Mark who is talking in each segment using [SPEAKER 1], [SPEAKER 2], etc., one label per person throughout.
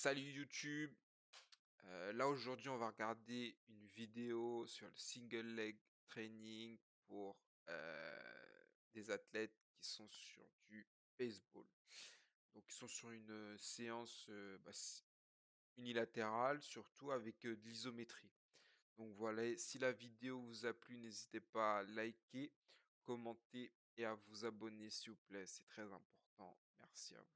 [SPEAKER 1] Salut YouTube. Là aujourd'hui on va regarder une vidéo sur le single leg training pour des athlètes qui sont sur du baseball. Donc ils sont sur une séance unilatérale, surtout avec de l'isométrie. Donc voilà, si la vidéo vous a plu, n'hésitez pas à liker, commenter et à vous abonner s'il vous plaît, c'est très important. Merci à vous.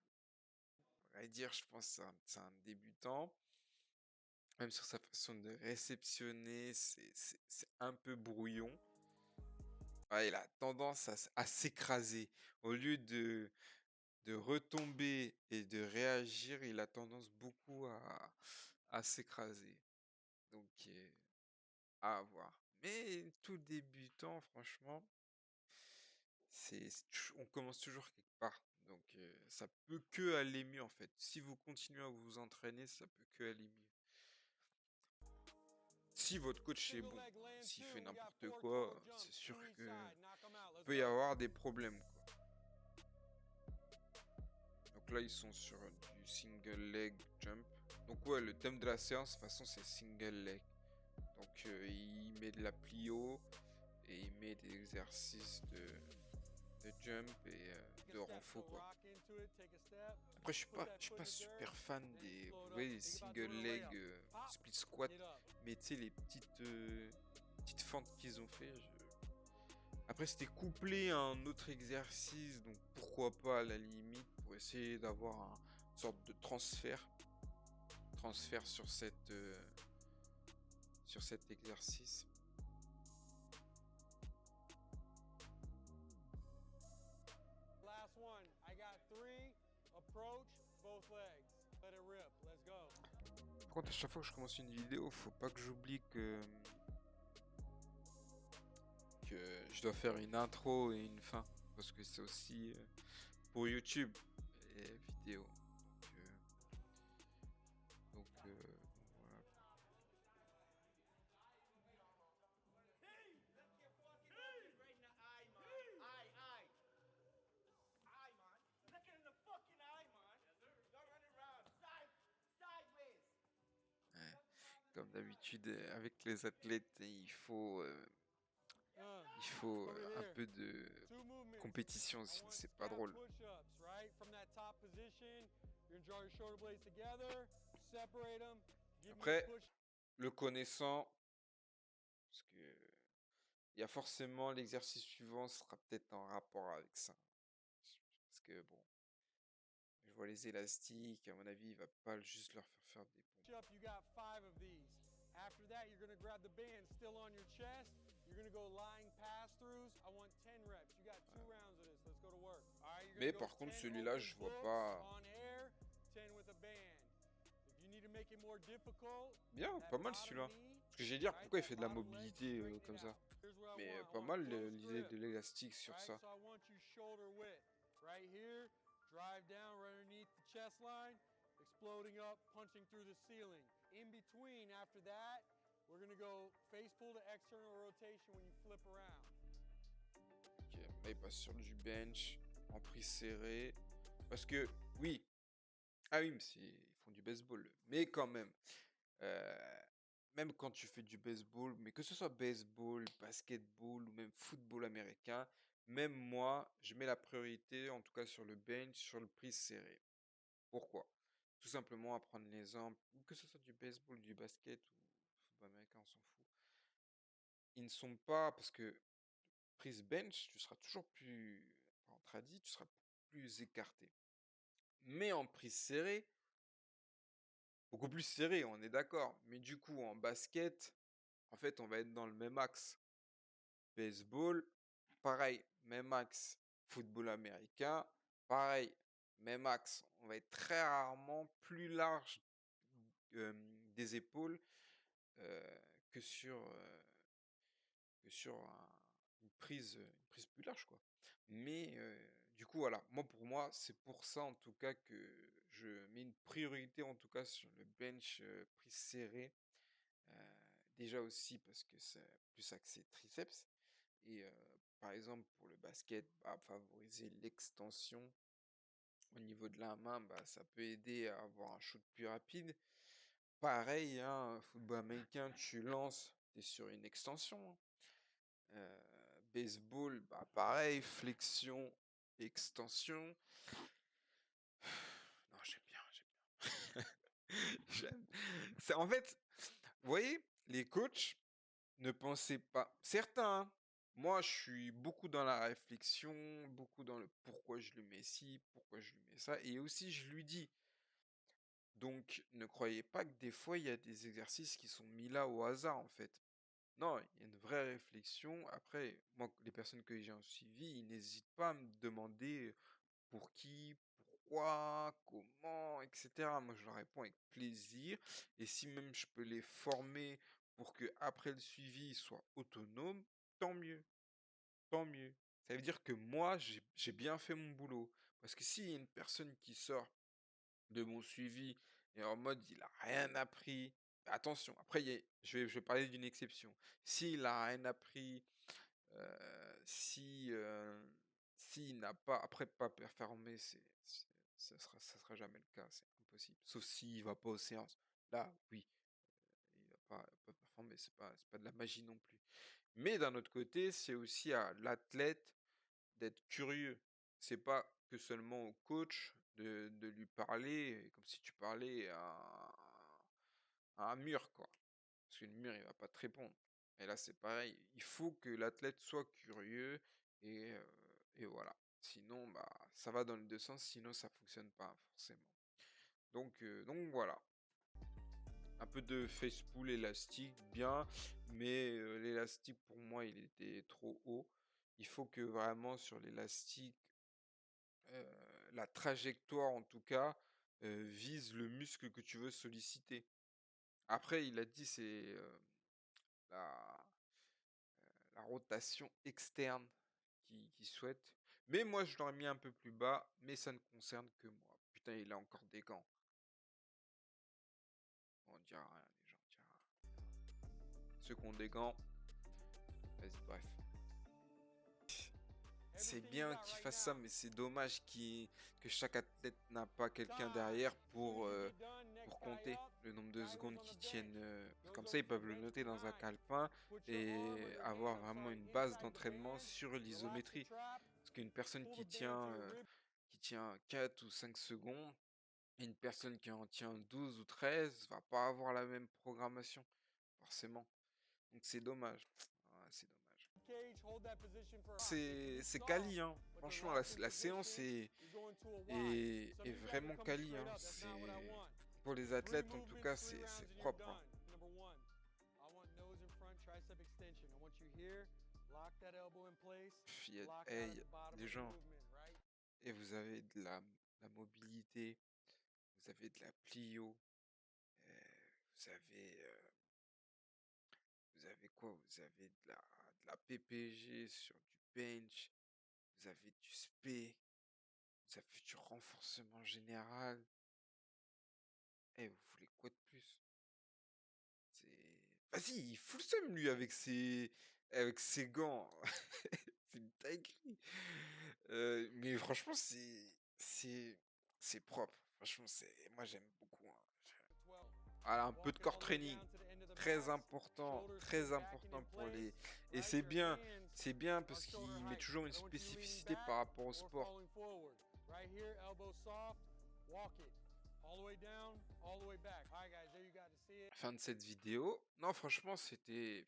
[SPEAKER 1] À vrai dire, je pense que c'est un débutant. Même sur sa façon de réceptionner, c'est un peu brouillon. Ouais, il a tendance à s'écraser. Au lieu de retomber et de réagir, il a tendance beaucoup à s'écraser. Donc, à voir. Mais tout débutant, franchement, on commence toujours quelque part. Donc, ça peut que aller mieux en fait. Si vous continuez à vous entraîner, ça peut que aller mieux. Si votre coach est bon, s'il fait n'importe quoi, c'est sûr que peut y avoir des problèmes, quoi. Donc là, ils sont sur du single leg jump. Donc ouais, le thème de la séance, de toute façon, c'est single leg. Donc il met de la plio et il met des exercices de jump et de renfort, quoi. Après, je suis pas super fan des, vous voyez, les single leg split squat, mais tu sais, les petites fentes qu'ils ont fait. Après, c'était couplé à un autre exercice, donc pourquoi pas à la limite pour essayer d'avoir une sorte de transfert sur cet exercice. Par contre, à chaque fois que je commence une vidéo, faut pas que j'oublie que je dois faire une intro et une fin, parce que c'est aussi pour YouTube les vidéos. Donc voilà. Ouais. Comme d'habitude avec les athlètes, il faut un peu de compétition, sinon c'est pas drôle. Après, le connaissant, parce que il y a forcément l'exercice suivant sera peut-être en rapport avec ça. Parce que bon, je vois les élastiques, à mon avis, il va pas juste leur faire des pompes. Mais par contre, celui-là, je vois pas. Bien, pas mal celui-là. Parce que j'allais dire, pourquoi il fait de la mobilité comme ça? Mais pas mal l'idée de l'élastique sur ça. Ok, là il passe sur du bench, en prise serrée. Parce que, oui, ah oui, mais ils font du baseball. Mais quand même, euh, même quand tu fais du baseball, mais que ce soit baseball, basketball ou même football américain, même moi, je mets la priorité, en tout cas sur le bench, sur le prise serrée. Pourquoi? Tout simplement à prendre l'exemple, que ce soit du baseball, du basket ou football américain, on s'en fout. Ils ne sont pas, parce que prise bench, tu seras toujours plus, en tradi, tu seras plus écarté. Mais en prise serrée, beaucoup plus serré, on est d'accord. Mais du coup, en basket, en fait, on va être dans le même axe. Baseball, pareil, même axe. Football américain, pareil, même axe. On va être très rarement plus large euh, des épaules euh, que sur, euh, une prise plus large, quoi. Mais du coup, voilà, pour moi, c'est pour ça en tout cas que je mets une priorité en tout cas sur le bench prise serrée. Déjà aussi parce que c'est plus axé triceps. Et par exemple, pour le basket, favoriser l'extension au niveau de la main, bah, ça peut aider à avoir un shoot plus rapide. Pareil, hein, football américain, tu lances, tu es sur une extension, hein. Baseball, bah, pareil, flexion, extension. Non, j'aime bien, j'aime bien. J'aime. En fait, vous voyez, les coachs ne pensaient pas. Certains, hein, moi, je suis beaucoup dans la réflexion, beaucoup dans le pourquoi je lui mets ci, pourquoi je lui mets ça, et aussi je lui dis. Donc, ne croyez pas que des fois, il y a des exercices qui sont mis là au hasard, en fait. Non, il y a une vraie réflexion. Après, moi, les personnes que j'ai en suivi, ils n'hésitent pas à me demander pour qui, pourquoi, comment, etc. Moi, je leur réponds avec plaisir. Et si même je peux les former pour que après le suivi, ils soient autonomes, tant mieux, tant mieux. Ça veut dire que moi, j'ai bien fait mon boulot. Parce que s'il y a une personne qui sort de mon suivi et en mode il a rien appris, attention, après je vais parler d'une exception. S'il a rien appris, si s'il n'a pas après pas performé, ça sera jamais le cas, c'est impossible. Sauf s'il va pas aux séances. Là, oui, il va pas performer, c'est pas de la magie non plus. Mais d'un autre côté, c'est aussi à l'athlète d'être curieux. C'est pas que seulement au coach de lui parler comme si tu parlais à un mur, quoi. Parce que le mur, il va pas te répondre. Et là, c'est pareil. Il faut que l'athlète soit curieux et voilà. Sinon, bah, ça va dans les deux sens. Sinon, ça fonctionne pas forcément. Donc voilà. Un peu de face pull élastique, bien, mais l'élastique pour moi, il était trop haut. Il faut que vraiment sur l'élastique, la trajectoire en tout cas, vise le muscle que tu veux solliciter. Après, il a dit c'est la, la rotation externe qui souhaite. Mais moi, je l'aurais mis un peu plus bas, mais ça ne concerne que moi. Putain, il a encore des gants. On dira rien, les gens, on dira rien. Ceux qui ont des gants, vas-y, bref. C'est bien qu'il fasse ça, mais c'est dommage que chaque athlète n'a pas quelqu'un derrière pour compter le nombre de secondes qu'ils tiennent. Comme ça, ils peuvent le noter dans un calepin et avoir vraiment une base d'entraînement sur l'isométrie. Parce qu'une personne qui tient 4 ou 5 secondes, et une personne qui en tient 12 ou 13 va pas avoir la même programmation, forcément. Donc c'est dommage. Ouais, c'est dommage. C'est quali, hein. Franchement, la séance est vraiment quali, hein. Pour les athlètes, en tout cas, c'est propre, hein. Il y a des gens, et vous avez de la mobilité, vous avez de la plio, vous avez, vous avez quoi? Vous avez de la PPG sur du bench, vous avez du SP, vous avez du renforcement général. Vous voulez quoi de plus? Vas-y, il fout le seum, lui, avec ses gants. C'est une dinguerie. Mais franchement, c'est propre. Franchement, moi, j'aime beaucoup, hein. Ah, un peu de core training. Très important pour les. Et c'est bien parce qu'il met toujours une spécificité par rapport au sport. Fin de cette vidéo. Non, franchement, c'était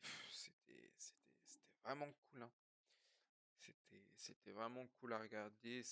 [SPEAKER 1] vraiment cool, hein. C'était vraiment cool à regarder.